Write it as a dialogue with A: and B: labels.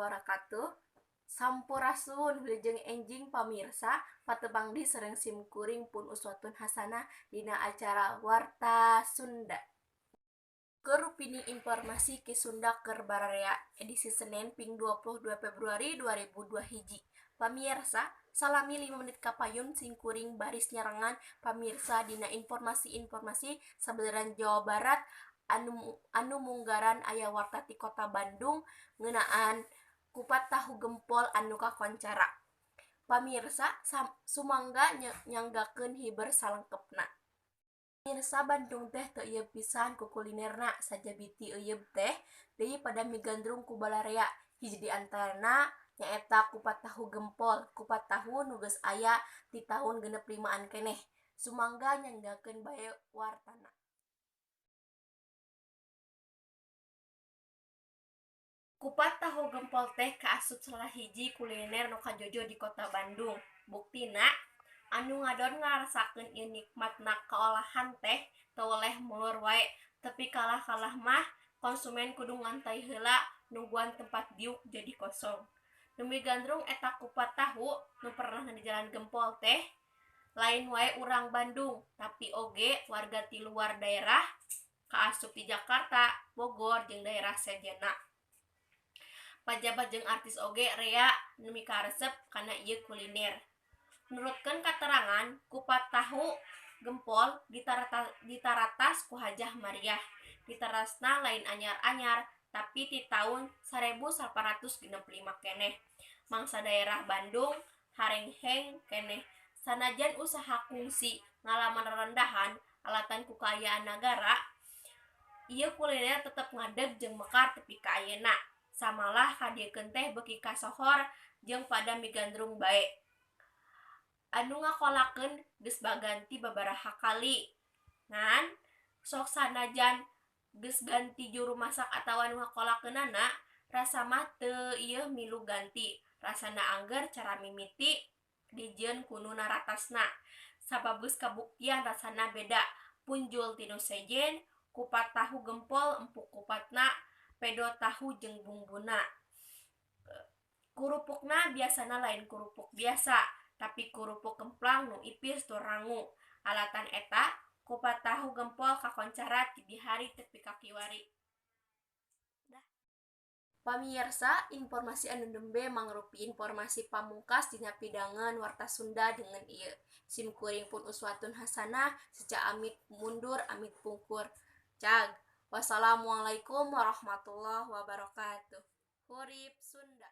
A: wabarakatuh. Sampurasun wilujeng enjing pamirsa patebang di sereng simkuring pun uswatun hasanah dina acara Warta Sunda. Kerupini informasi ke Sunda Kerbararea edisi Senin ping 22 Februari 2002 hiji. Pamirsa, salami 5 menit kapayun singkuring baris nyarengan pamirsa dina informasi-informasi sabeleran Jawa Barat anu munggaran aya warta ti kota Bandung ngeunaan kupat tahu gempol anu kakoncara. Pamirsa sumangga nyanggakeun hiber salengkepna. Pamirsa Bandung teh teu ieu pisan ku kulinerna, sajabiti euyeuh teh deui pada migandrung ku balarea. Hiji di antarana nyaeta kupat tahu gempol, kupat tahu nu geus aya ti tahun 65an keneh. Sumangga nyanggakeun bae wartana. Kupat tahu gempol teh kaasup salah hiji kuliner nu kajojo di kota Bandung. Buktina, anu ngadon ngarasakeun ieu nikmatna kaolahan teh teu oleh mulur wae, tapi kalah-kalah mah konsumen kudu ngantai heula nungguan tempat diuk jadi kosong. Nu migandrung eta kupat tahu nu pernah di Jalan Gempol teh lain wae urang Bandung, tapi oge warga ti luar daerah kaasup di Jakarta, Bogor, jeung daerah sejenna. Pajabat jeung artis oge rea nu mikaresep kana ieu kuliner. Nurutkeun katerangan, kupat tahu gempol ditaratas ku Hajah Mariah. Ditarasna lain anyar-anyar, tapi ti taun 1865 keneh. Mangsa daerah Bandung harengheng keneh. Sanajan usaha kungsi ngalaman rerendahan alatan ku kaayaan nagara, ieu kuliner tetep ngadeg jeung mekar tepi ka ayeuna. Samalah kadiekeun teh beuki kasohor jeung pada migandrung bae. Anu ngakolakeun geus baganti babaraha kali. Ngan sok sanajan geus ganti juru masak atawa anu ngakolakeunana, rasa mah teu ieu milu ganti. Rasana angger cara mimiti dijieun ku nu naratasna. Sababus kabuktian rasana beda. Punjul ti nu sejen, kupat tahu gempol empuk kupatna, pedo tahu jeung bumbuna. Kurupukna biasana lain kurupuk biasa, tapi kurupuk kemplang nu ipis tur rangu. Alatan eta, kupat tahu gempol kakoncara ti dihari tepi ka kiwari. Pamirsa, informasi anu nembe mangrupi informasi pamungkas dina pidangan Warta Sunda dengan ieu. Simkuring pun uswatun hasanah, seca amit mundur amit pungkur. Cag. Wassalamualaikum warahmatullahi wabarakatuh. Hurip Sunda.